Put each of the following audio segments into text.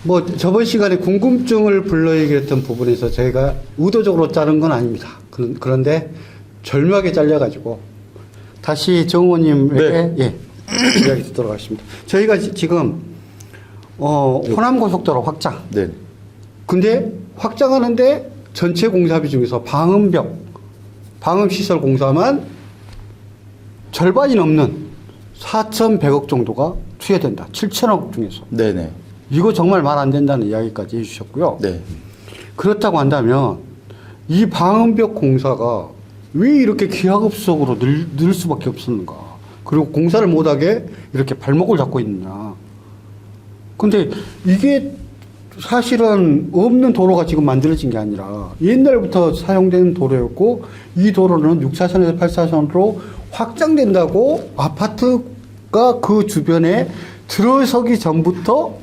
뭐 저번 시간에 궁금증을 불러일으켰던 부분에서 저희가 의도적으로 자른 건 아닙니다. 그런데 절묘하게 잘려가지고 다시 정호님에게 예, 이야기 듣도록 하겠습니다. 저희가 지금 호남고속도로 확장. 네. 근데 확장하는데 전체 공사비 중에서 방음시설 공사만 절반이 넘는 4,100억 정도가 투여된다. 7,000억 중에서. 네네. 이거 정말 말 안 된다는 이야기까지 해주셨고요. 네. 그렇다고 한다면 이 방음벽 공사가 왜 이렇게 기하급수적으로 늘 수밖에 없었는가. 그리고 공사를 못하게 이렇게 발목을 잡고 있느냐. 근데 이게 사실은 없는 도로가 지금 만들어진 게 아니라 옛날부터 사용되는 도로였고 이 도로는 6차선에서 8차선으로 확장된다고 아파트가 그 주변에 들어서기 전부터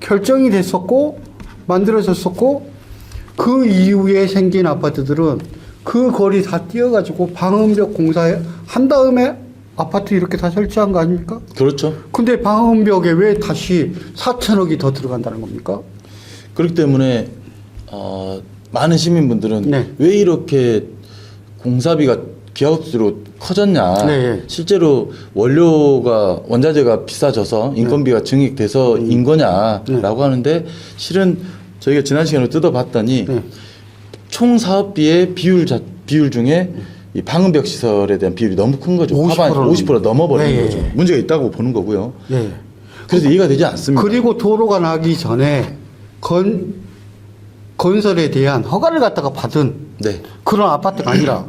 결정이 됐었고 만들어졌었고 그 이후에 생긴 아파트들은 그 거리 다 띄어가지고 방음벽 공사한 다음에 아파트 이렇게 다 설치한 거 아닙니까? 그렇죠. 근데 방음벽에 왜 다시 4천억이 더 들어간다는 겁니까? 그렇기 때문에 많은 시민분들은 네. 왜 이렇게 공사비가 기하급수로 커졌냐. 네. 실제로 원자재가 비싸져서 인건비가 증액돼서인 거냐라고 하는데 실은 저희가 지난 시간에 뜯어봤더니 총 사업비의 비율 중에 이 방음벽 시설에 대한 비율이 너무 큰 거죠. 50% 넘어버리는 거죠. 문제가 있다고 보는 거고요. 그래서 이해가 되지 않습니다. 그리고 도로가 나기 전에 건설에 대한 허가를 갖다가 받은 그런 아파트가 아니라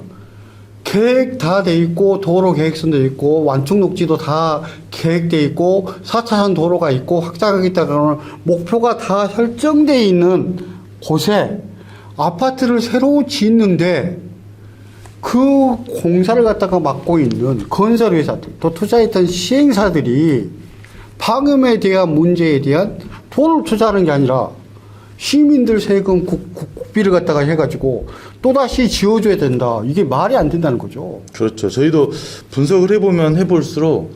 계획 다 돼 있고 도로 계획선도 있고 완충 녹지도 다 계획돼 있고 4차선 도로가 있고 확장하겠다는 목표가 다 설정돼 있는 곳에 아파트를 새로 짓는데 그 공사를 갖다가 맡고 있는 건설회사들 또 투자했던 시행사들이 방음에 대한 문제에 대한 돈을 투자하는 게 아니라 시민들 세금 국비를 갖다가 해가지고 또다시 지어줘야 된다. 이게 말이 안 된다는 거죠. 그렇죠. 저희도 분석을 해볼수록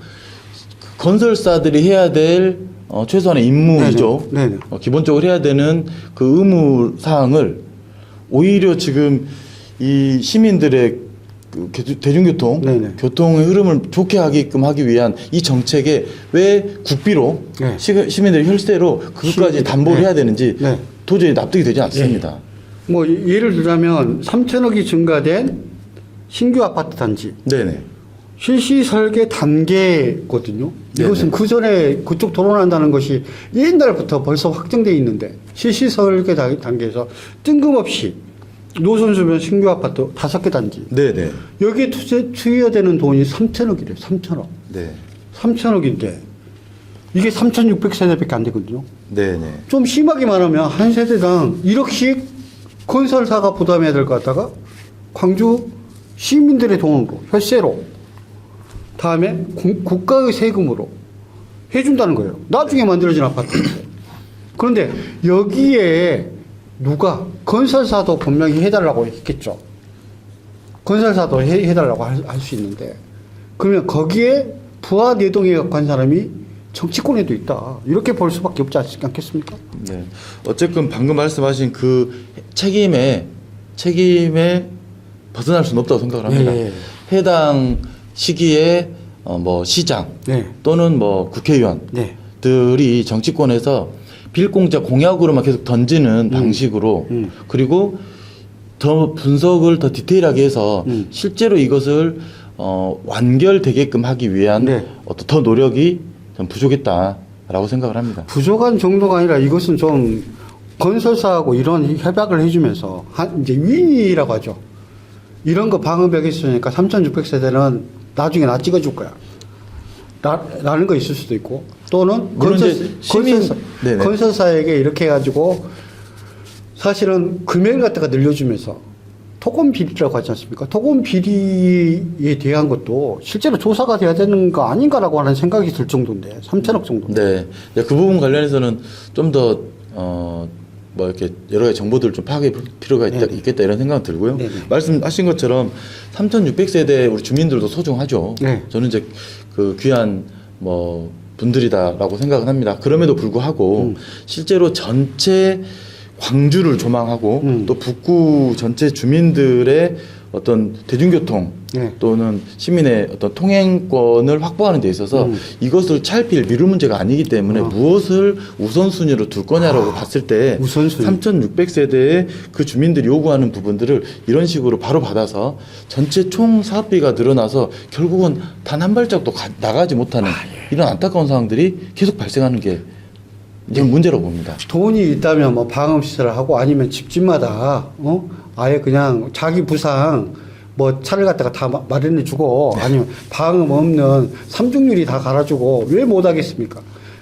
건설사들이 해야 될 최소한의 임무이죠. 네네. 기본적으로 해야 되는 그 의무 사항을 오히려 지금 이 시민들의 그 대중교통, 교통의 흐름을 좋게 하게끔 하기 위한 이 정책에 왜 국비로 시민들의 혈세로 그것까지 담보를 해야 되는지 도저히 납득이 되지 않습니다. 뭐 예를 들자면 3천억이 증가된 신규 아파트 단지. 실시 설계 단계거든요. 이것은 그 전에 그쪽 토론한다는 것이 옛날부터 벌써 확정되어 있는데 실시 설계 단계에서 뜬금없이 노선 주변 신규 아파트 5개 단지. 여기에 투여되는 돈이 3천억이래요. 3천억. 3천억인데 이게 3,600세대밖에 안 되거든요. 좀 심하게 말하면 한 세대당 1억씩 건설사가 부담해야 될 것 같다가 광주 시민들의 돈으로 혈세로 다음에 국가의 세금으로 해준다는 거예요. 나중에 만들어진 아파트인데. 그런데 여기에 누가 건설사도 분명히 해달라고 했겠죠. 건설사도 해달라고 할 수 있는데 그러면 거기에 부하 내동에 간 사람이 정치권에도 있다. 이렇게 볼 수밖에 없지 않겠습니까? 어쨌든 방금 말씀하신 그 책임에 벗어날 수는 없다고 생각을 합니다. 해당 시기에 뭐 시장 또는 뭐 국회의원들이 정치권에서 빌공짜 공약으로만 계속 던지는 방식으로 그리고 더 분석을 더 디테일하게 해서 실제로 이것을 완결되게끔 하기 위한 어떤 더 노력이 좀 부족했다라고 생각을 합니다. 부족한 정도가 아니라 이것은 좀 건설사하고 이런 협약을 해주면서 이제 윈이라고 하죠. 이런 거 방음벽이 있으니까 3,600세대는 나중에 나 찍어줄 거야. 라는 거 있을 수도 있고 또는 건설사에게 이렇게 해가지고 사실은 금액을 갖다가 늘려주면서 토건 비리라고 하지 않습니까? 토건 비리에 대한 것도 실제로 조사가 돼야 되는 거 아닌가라고 하는 생각이 들 정도인데 3천억 정도인데. 그 부분 관련해서는 좀 더 뭐 이렇게 여러 가지 정보들을 좀 파악할 필요가 있겠다 이런 생각이 들고요. 말씀하신 것처럼 3,600세대 우리 주민들도 소중하죠. 저는 이제 그 귀한 뭐 분들이다라고 생각은 합니다. 그럼에도 불구하고 실제로 전체 광주를 조망하고 또 북구 전체 주민들의 어떤 대중교통 또는 시민의 어떤 통행권을 확보하는 데 있어서 이것을 차일피일 미룰 문제가 아니기 때문에 무엇을 우선순위로 둘 거냐라고 봤을 때 3,600세대의 그 주민들이 요구하는 부분들을 이런 식으로 바로 받아서 전체 총 사업비가 늘어나서 결국은 단 한 발짝도 나가지 못하는 이런 안타까운 상황들이 계속 발생하는 게 저는 문제라고 봅니다. 돈이 있다면 뭐 방음 시설을 하고 아니면 집집마다 아예 그냥 자기 부상 뭐 차를 갖다가 다 마련해 주고 아니면 방음 없는 삼중유리 다 갈아주고 왜 못하겠습니까?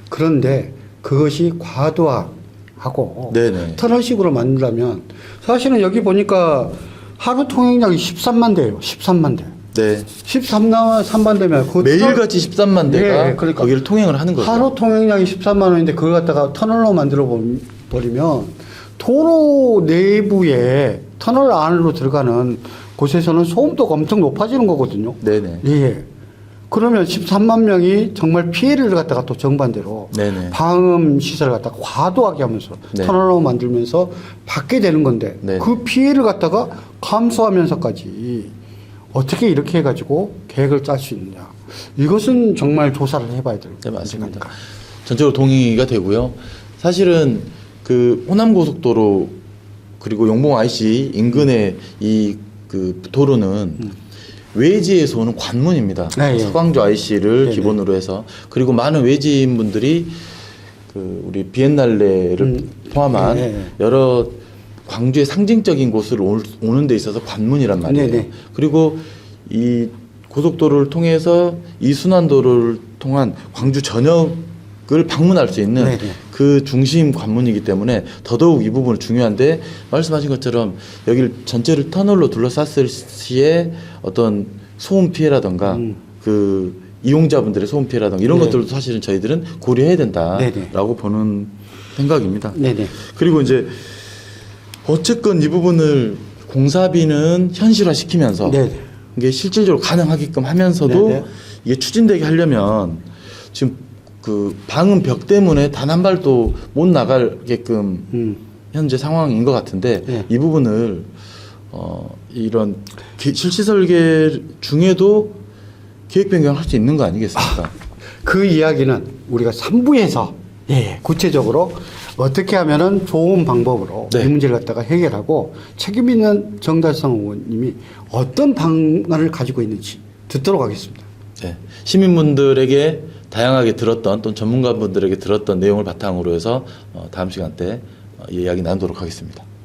그런데 그것이 과도하고 터널식으로 만들려면 사실은 여기 보니까 하루 통행량이 13만 대예요. 13만 대. 네. 13만 대면 그 매일같이 13만 대가 그러니까 거기를 통행을 하는 거죠. 하루 통행량이 13만 원인데 그걸 갖다가 터널로 만들어 버리면 도로 내부에 터널 안으로 들어가는 곳에서는 소음도가 엄청 높아지는 거거든요. 네네. 예. 그러면 13만 명이 정말 피해를 갖다가 또 정반대로 방음 시설을 갖다가 과도하게 하면서 터널로 만들면서 받게 되는 건데 그 피해를 갖다가 감수하면서까지 어떻게 이렇게 해가지고 계획을 짤 수 있느냐. 이것은 정말 조사를 해봐야 될 네, 맞습니다. 전적으로 동의가 되고요. 사실은 그 호남고속도로 그리고 용봉 IC 인근의 이 그 도로는 외지에서 오는 관문입니다. 서광주 IC를 기본으로 해서 그리고 많은 외지인 분들이 그 우리 비엔날레를 포함한 여러 광주의 상징적인 곳을 오는 데 있어서 관문이란 말이에요. 그리고 이 고속도로를 통해서 이 순환도로를 통한 광주 전역을 방문할 수 있는 그 중심 관문이기 때문에 더더욱 이 부분은 중요한데 말씀하신 것처럼 여기를 전체를 터널로 둘러쌌을 시에 어떤 소음 피해라든가 그 이용자분들의 소음 피해라든가 이런 것들도 사실은 저희들은 고려해야 된다라고 보는 생각입니다. 그리고 이제 어쨌건 이 부분을 공사비는 현실화시키면서 이게 실질적으로 가능하게끔 하면서도 이게 추진되게 하려면 지금 그 방음 벽 때문에 단 한 발도 못 나가게끔 현재 상황인 것 같은데 이 부분을 이런 실시 설계 중에도 계획 변경할 수 있는 거 아니겠습니까? 그 이야기는 우리가 3부에서 구체적으로 어떻게 하면은 좋은 방법으로 이 문제를 갖다가 해결하고 책임 있는 정달성 의원님이 어떤 방안을 가지고 있는지 듣도록 하겠습니다. 시민분들에게 다양하게 들었던 또는 전문가분들에게 들었던 내용을 바탕으로 해서 다음 시간 때 이야기 나누도록 하겠습니다.